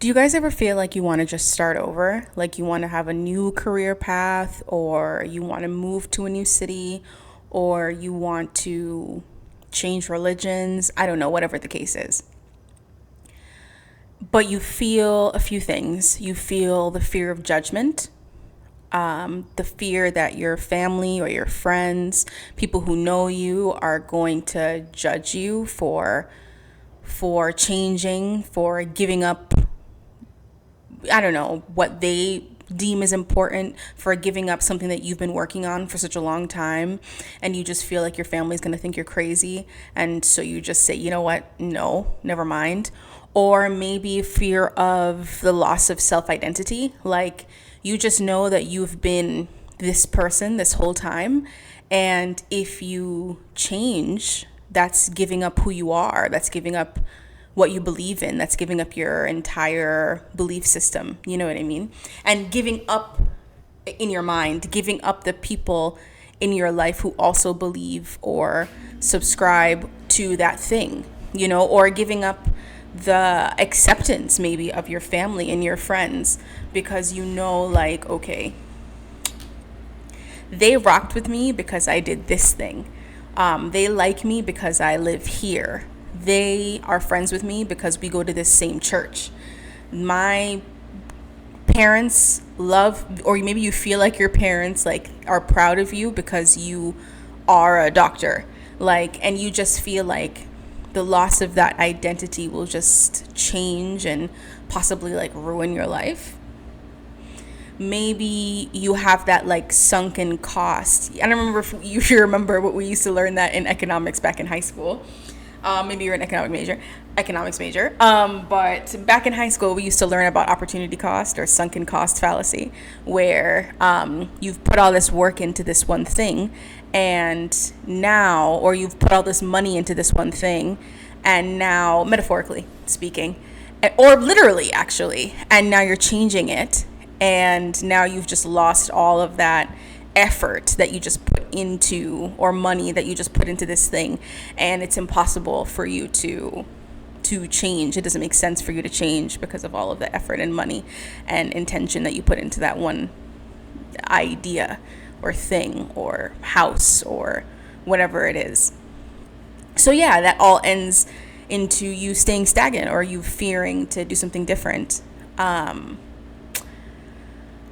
Do you guys ever feel like you want to just start over? Like you want to have a new career path, or you want to move to a new city, or you want to change religions? I don't know, whatever the case is. But you feel a few things. You feel the fear of judgment, the fear that your family or your friends, people who know you, are going to judge you for changing, for giving up, I don't know, what they deem is important, for giving up something that you've been working on for such a long time, and you just feel like your family's going to think you're crazy, and so you just say, you know what, no, never mind. Or maybe fear of the loss of self-identity, like you just know that you've been this person this whole time, and if you change, that's giving up who you are, that's giving up what you believe in, that's giving up your entire belief system, you know what I mean? And giving up, in your mind, giving up the people in your life who also believe or subscribe to that thing, you know, or giving up the acceptance maybe of your family and your friends, because you know, like, okay, they rocked with me because I did this thing. They like me because I live here. They are friends with me because we go to this same church. My parents love, or maybe you feel like your parents like are proud of you because you are a doctor. Like, and you just feel like the loss of that identity will just change and possibly like ruin your life. Maybe you have that like sunken cost. I don't remember if you remember, what we used to learn that in economics back in high school. Maybe you're an economics major. But back in high school, we used to learn about opportunity cost or sunken cost fallacy, where you've put all this work into this one thing, and now, or you've put all this money into this one thing, and now, metaphorically speaking, or literally actually, and now you're changing it, and now you've just lost all of that effort that you just put into, or money that you just put into this thing, and it's impossible for you to change. It doesn't make sense for you to change because of all of the effort and money and intention that you put into that one idea or thing or house or whatever it is. So yeah, that all ends into you staying stagnant or you fearing to do something different.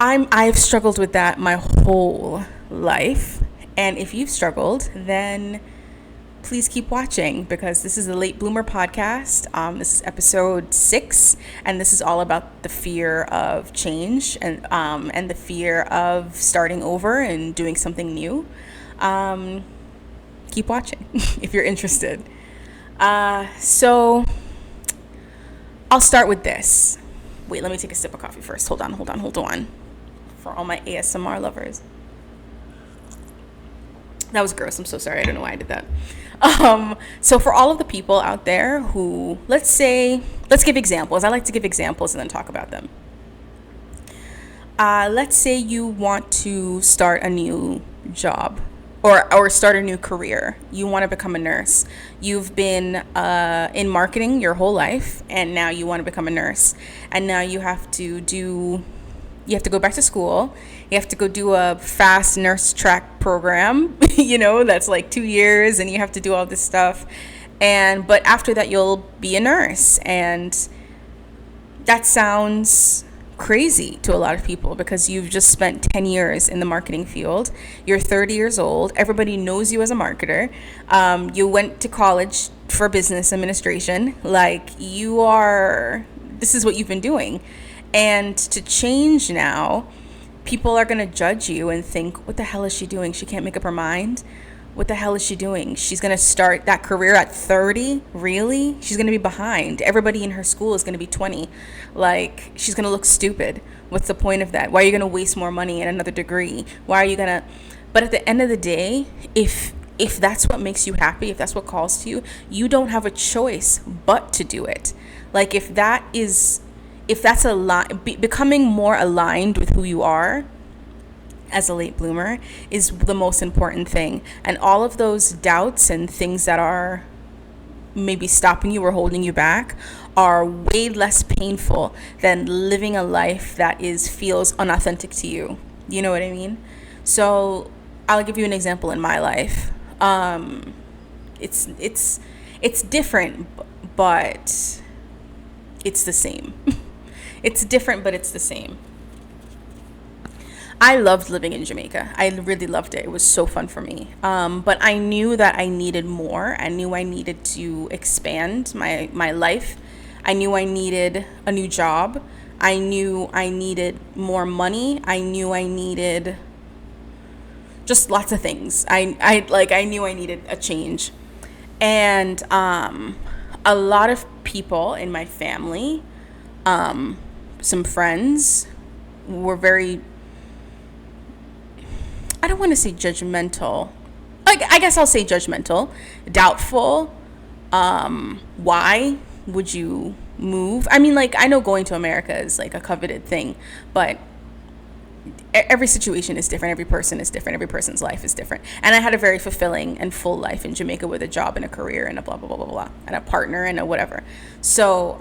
I've struggled with that my whole life, and if you've struggled, then please keep watching, because this is the Late Bloomer podcast. This is episode 6, and this is all about the fear of change and the fear of starting over and doing something new. Keep watching if you're interested. So I'll start with this. Wait, let me take a sip of coffee first. Hold on. For all my ASMR lovers. That was gross. I'm so sorry. I don't know why I did that. So for all of the people out there who, let's give examples. I like to give examples and then talk about them. Let's say you want to start a new job or start a new career. You want to become a nurse. You've been in marketing your whole life, and now you want to become a nurse. And now you have to go back to school. You have to go do a fast nurse track program, that's like 2 years, and you have to do all this stuff. But after that, you'll be a nurse. And that sounds crazy to a lot of people because you've just spent 10 years in the marketing field. You're 30 years old. Everybody knows you as a marketer. You went to college for business administration. This is what you've been doing. And to change now, people are going to judge you and think, what the hell is she doing? She can't make up her mind. What the hell is she doing? She's going to start that career at 30? Really? She's going to be behind. Everybody in her school is going to be 20. She's going to look stupid. What's the point of that? Why are you going to waste more money in another degree? Why are you going to... But at the end of the day, if that's what makes you happy, if that's what calls to you, you don't have a choice but to do it. If that's becoming more aligned with who you are as a late bloomer is the most important thing. And all of those doubts and things that are maybe stopping you or holding you back are way less painful than living a life that is feels unauthentic to you. You know what I mean? So I'll give you an example in my life. It's it's it's different, but it's the same. It's different, but it's the same. I loved living in Jamaica. I really loved it. It was so fun for me. But I knew that I needed more. I knew I needed to expand my life. I knew I needed a new job. I knew I needed more money. I knew I needed just lots of things. I knew I needed a change. And a lot of people in my family, some friends were very, I don't want to say judgmental. I guess I'll say judgmental, doubtful. Why would you move? I mean, like, I know going to America is like a coveted thing, but every situation is different. Every person is different. Every person's life is different. And I had a very fulfilling and full life in Jamaica with a job and a career and a blah, blah, blah, blah, blah, and a partner and a whatever. So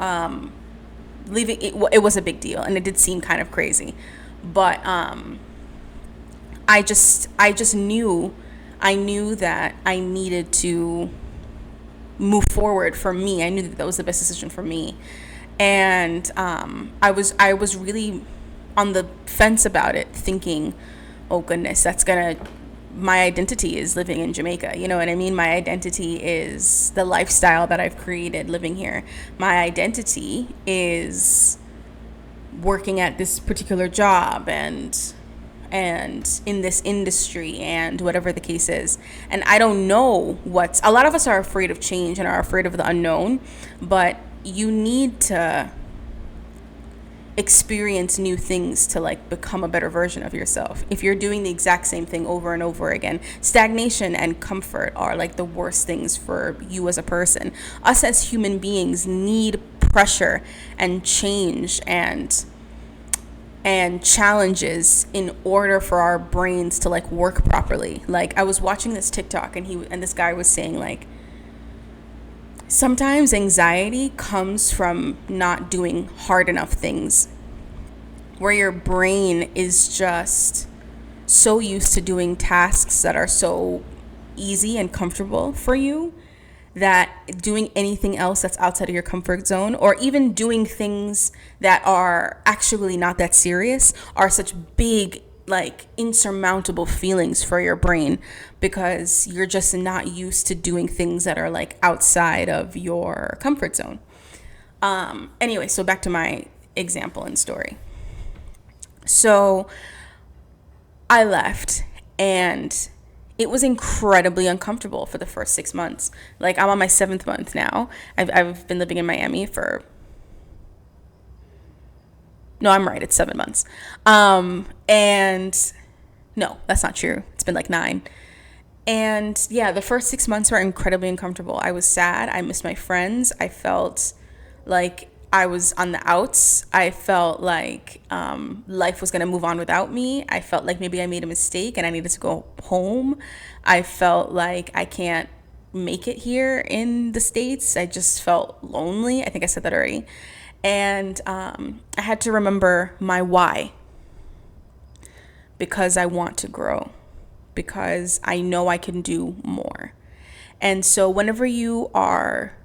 leaving, it was a big deal, and it did seem kind of crazy. But I just knew, I knew that I needed to move forward for me. I knew that that was the best decision for me. And I was really on the fence about it, thinking, oh goodness, my identity is living in Jamaica. You know what I mean? My identity is the lifestyle that I've created living here. My identity is working at this particular job and in this industry and whatever the case is. And I don't know a lot of us are afraid of change and are afraid of the unknown, but you need to experience new things to like become a better version of yourself. If you're doing the exact same thing over and over again, stagnation and comfort are like the worst things for you as a person. Us as human beings need pressure and change and challenges in order for our brains to like work properly. Like, I was watching this TikTok and this guy was saying, like, sometimes anxiety comes from not doing hard enough things, where your brain is just so used to doing tasks that are so easy and comfortable for you that doing anything else that's outside of your comfort zone, or even doing things that are actually not that serious, are such big, like, insurmountable feelings for your brain, because you're just not used to doing things that are like outside of your comfort zone. Anyway, so back to my example and story. So I left, and it was incredibly uncomfortable for the first 6 months. Like, I'm on my 7th month now. I've been living in Miami for, no, I'm right, it's 7 months. And no, that's not true. It's been like 9. And yeah, the first 6 months were incredibly uncomfortable. I was sad. I missed my friends. I felt like I was on the outs. I felt like life was going to move on without me. I felt like maybe I made a mistake and I needed to go home. I felt like I can't make it here in the States. I just felt lonely. I think I said that already. And I had to remember my why. Because I want to grow. Because I know I can do more. And so whenever you are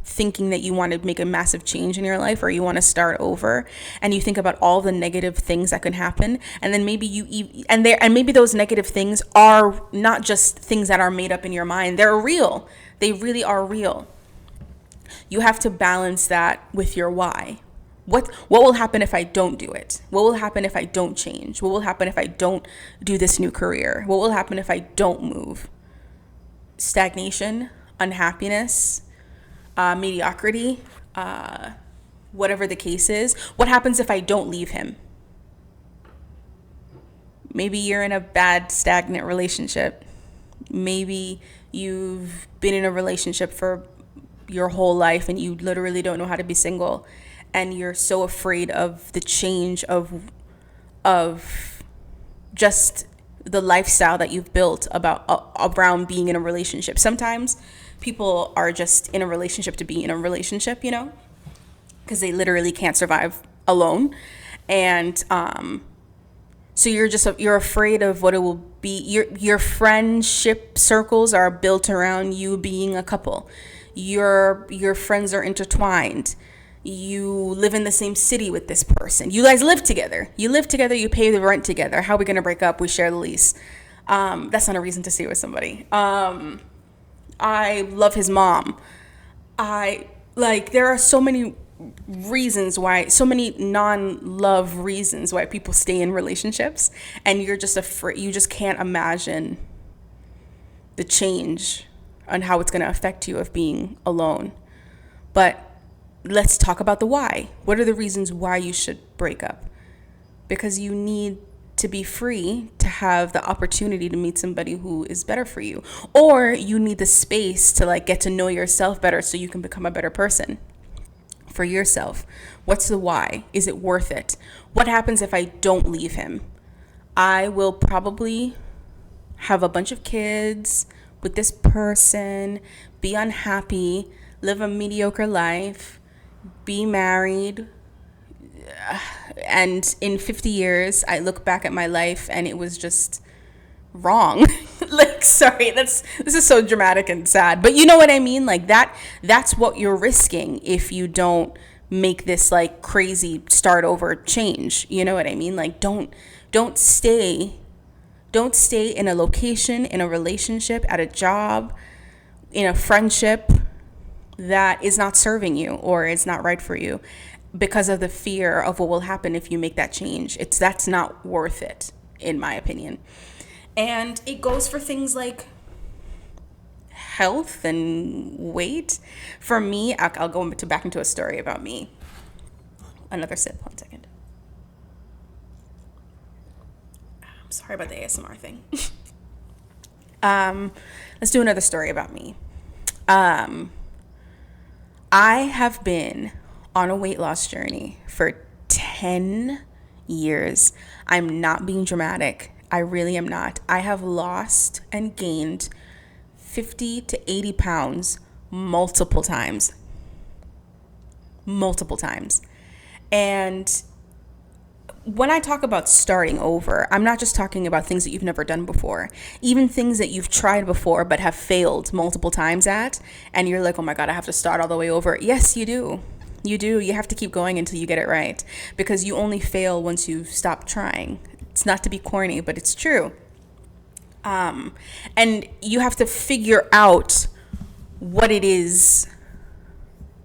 thinking that you want to make a massive change in your life, or you want to start over, and you think about all the negative things that can happen, and then maybe maybe those negative things are not just things that are made up in your mind, they're real. They really are real. You have to balance that with your why. What will happen if I don't do it? What will happen if I don't change? What will happen if I don't do this new career? What will happen if I don't move? Stagnation, unhappiness, mediocrity, whatever the case is. What happens if I don't leave him? Maybe you're in a bad, stagnant relationship. Maybe you've been in a relationship for your whole life and you literally don't know how to be single, and you're so afraid of the change of just the lifestyle that you've built around being in a relationship. Sometimes people are just in a relationship to be in a relationship, you know? because they literally can't survive alone. And so you're afraid of what it will be. Your friendship circles are built around you being a couple. Your friends are intertwined. You live in the same city with this person. You guys live together. You live together. You pay the rent together. How are we gonna break up? We share the lease. That's not a reason to stay with somebody. I love his mom. There are so many reasons why, so many non-love reasons why people stay in relationships, and you're just afraid. You just can't imagine the change on how it's going to affect you of being alone. But let's talk about the why. What are the reasons why you should break up? Because you need to be free to have the opportunity to meet somebody who is better for you, or you need the space to get to know yourself better so you can become a better person for yourself. What's the why? Is it worth it? What happens if I don't leave him? I will probably have a bunch of kids with this person, be unhappy, live a mediocre life, be married, and in 50 years I look back at my life and it was just wrong. Sorry, this is so dramatic and sad, but you know what I mean. That's what you're risking if you don't make this crazy start over change. You know what I mean? Don't stay in a location, in a relationship, at a job, in a friendship that is not serving you or is not right for you, because of the fear of what will happen if you make that change. That's not worth it, in my opinion. And it goes for things like health and weight. For me, I'll go back into a story about me. Another sip, 1 second. I'm sorry about the ASMR thing. Let's do another story about me. I have been on a weight loss journey for 10 years. I'm not being dramatic. I really am not. I have lost and gained 50 to 80 pounds multiple times. And when I talk about starting over, I'm not just talking about things that you've never done before, even things that you've tried before but have failed multiple times at, and you're like, oh my God, I have to start all the way over. Yes, you do. You have to keep going until you get it right, because you only fail once you stop trying. It's not to be corny, but it's true. And you have to figure out what it is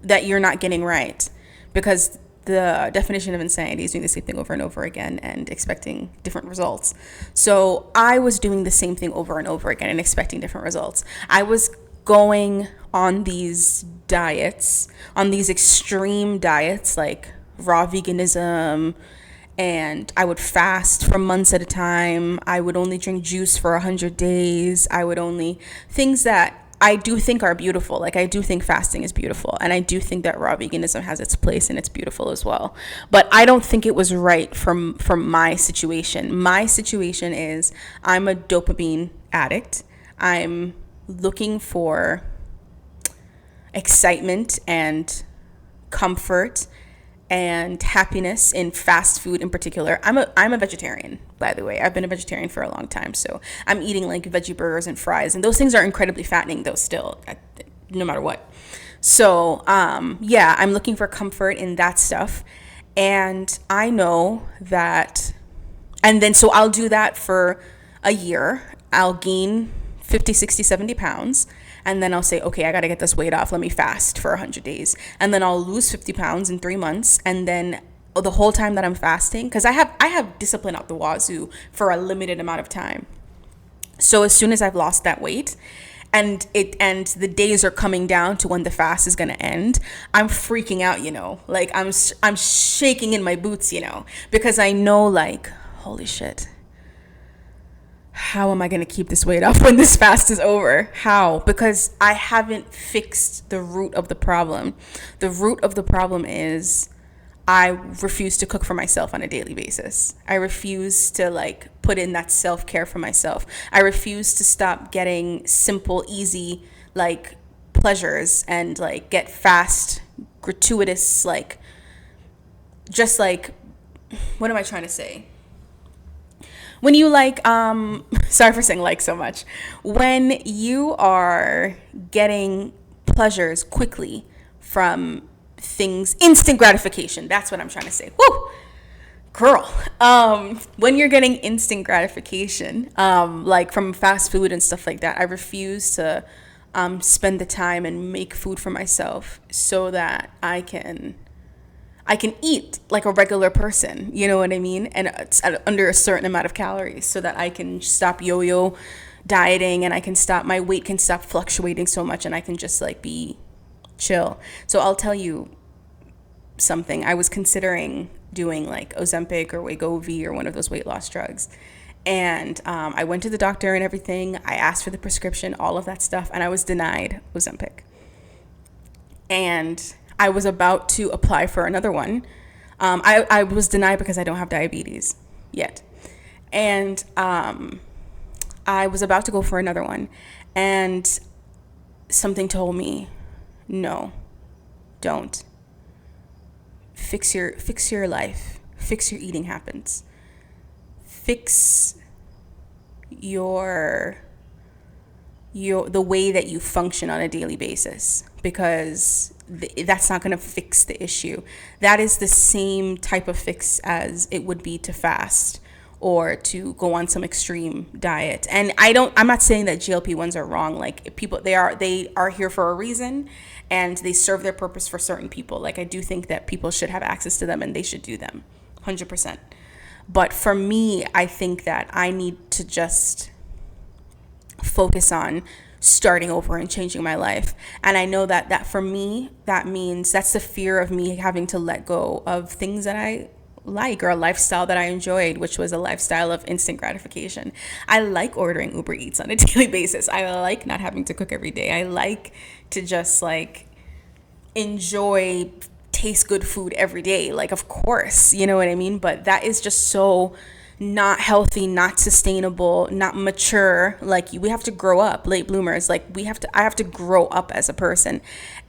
that you're not getting right, because the definition of insanity is doing the same thing over and over again and expecting different results. So I was doing the same thing over and over again and expecting different results. I was going on these diets, on these extreme diets like raw veganism, and I would fast for months at a time. I would only drink juice for 100 days. Things that I do think are beautiful. I do think fasting is beautiful, and I do think that raw veganism has its place and it's beautiful as well. But I don't think it was right from my situation. My situation is I'm a dopamine addict. I'm looking for excitement and comfort and happiness in fast food in particular. I'm a vegetarian, by the way. I've been a vegetarian for a long time, so I'm eating veggie burgers and fries, and those things are incredibly fattening though still, no matter what. So I'm looking for comfort in that stuff, and I know that, and then so I'll do that for a year. I'll gain 50, 60, 70 pounds. And then I'll say, okay, I got to get this weight off. Let me fast for 100 days. And then I'll lose 50 pounds in 3 months. And then the whole time that I'm fasting, because I have discipline out the wazoo for a limited amount of time. So as soon as I've lost that weight and the days are coming down to when the fast is going to end, I'm freaking out, I'm shaking in my boots, because I know holy shit. How am I going to keep this weight off when this fast is over? How? Because I haven't fixed the root of the problem. The root of the problem is I refuse to cook for myself on a daily basis. I refuse to put in that self-care for myself. I refuse to stop getting simple, easy pleasures and get fast, gratuitous just like, what am I trying to say? When you like, sorry for saying like so much. When you are getting pleasures quickly from things, instant gratification, that's what I'm trying to say. Woo! Girl, when you're getting instant gratification, like from fast food and stuff like that, I refuse to spend the time and make food for myself so that I can eat like a regular person, you know what I mean? And it's under a certain amount of calories so that I can stop yo-yo dieting and my weight can stop fluctuating so much and I can just like be chill. So I'll tell you something. I was considering doing like Ozempic or Wegovy or one of those weight loss drugs. And I went to the doctor and everything. I asked for the prescription, all of that stuff, and I was denied Ozempic. And I was about to apply for another one. I was denied because I don't have diabetes yet. And I was about to go for another one. And something told me, no, don't. Fix your life. Fix your eating habits. Fix the way that you function on a daily basis, because that's not going to fix the issue. That is the same type of fix as it would be to fast or to go on some extreme diet. And I'm not saying that GLP-1s are wrong. Like, people, they are here for a reason and they serve their purpose for certain people. Like, I do think that people should have access to them and they should do them 100%. But for me, I think that I need to just focus on starting over and changing my life. And I know that for me, that means that's the fear of me having to let go of things that I like, or a lifestyle that I enjoyed, which was a lifestyle of instant gratification. I like ordering Uber Eats on a daily basis. I like not having to cook every day. I like to just like enjoy taste good food every day. Like, of course, you know what I mean? But that is just so not healthy, not sustainable, not mature. Like, we have to grow up, late bloomers. Like, I have to grow up as a person.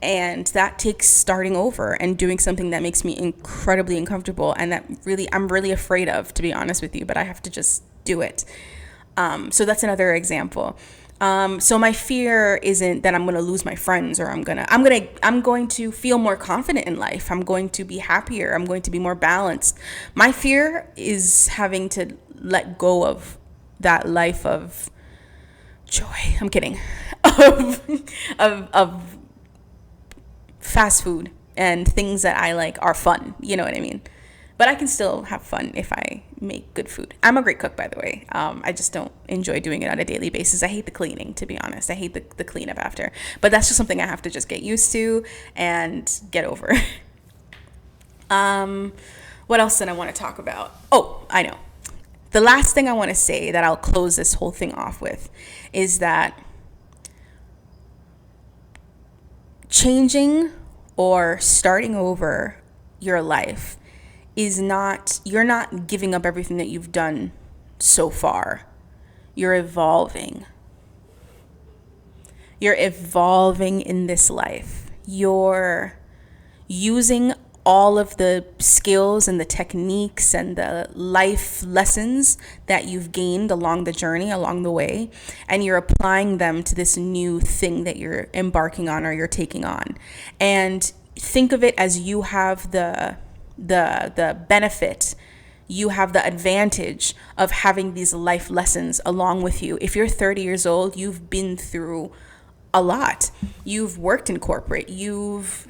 And that takes starting over and doing something that makes me incredibly uncomfortable and that I'm really afraid of, to be honest with you, but I have to just do it. So that's another example. So my fear isn't that I'm going to lose my friends, or I'm going to feel more confident in life. I'm going to be happier. I'm going to be more balanced. My fear is having to let go of that life of joy. I'm kidding. of fast food and things that I like are fun. You know what I mean? But I can still have fun if I make good food. I'm a great cook, by the way. I just don't enjoy doing it on a daily basis. I hate the cleaning, to be honest. I hate the cleanup after. But that's just something I have to just get used to and get over. What else did I want to talk about? Oh, I know. The last thing I want to say that I'll close this whole thing off with is that changing or starting over your life you're not giving up everything that you've done so far. You're evolving. You're evolving in this life. You're using all of the skills and the techniques and the life lessons that you've gained along the journey, along the way, and you're applying them to this new thing that you're embarking on or you're taking on. And think of it as you have the benefit, you have the advantage of having these life lessons along with you. If you're 30 years old, you've been through a lot. You've worked in corporate. You've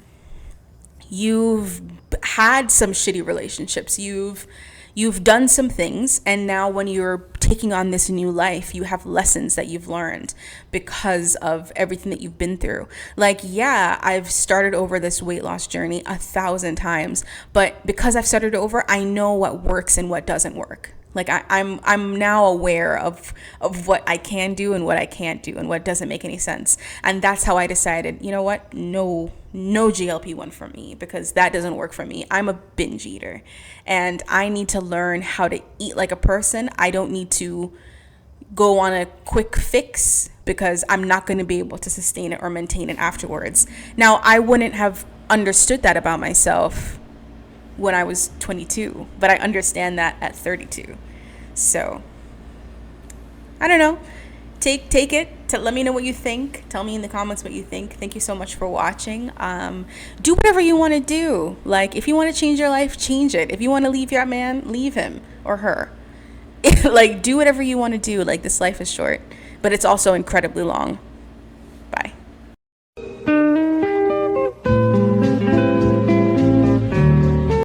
had some shitty relationships. You've done some things, and now when you're taking on this new life, you have lessons that you've learned because of everything that you've been through. Like, yeah, I've started over this weight loss journey 1,000 times, but because I've started over, I know what works and what doesn't work. Like, I'm now aware of what I can do and what I can't do and what doesn't make any sense. And that's how I decided, you know what? No GLP-1 for me, because that doesn't work for me. I'm a binge eater and I need to learn how to eat like a person. I don't need to go on a quick fix because I'm not going to be able to sustain it or maintain it afterwards. Now, I wouldn't have understood that about myself when I was 22, but I understand that at 32. So I don't know. Take it. Let me know what you think. Tell me in the comments what you think. Thank you so much for watching. Do whatever you want to do. Like, if you want to change your life, change it. If you want to leave your man, leave him or her. Like, do whatever you want to do. Like, this life is short, but it's also incredibly long.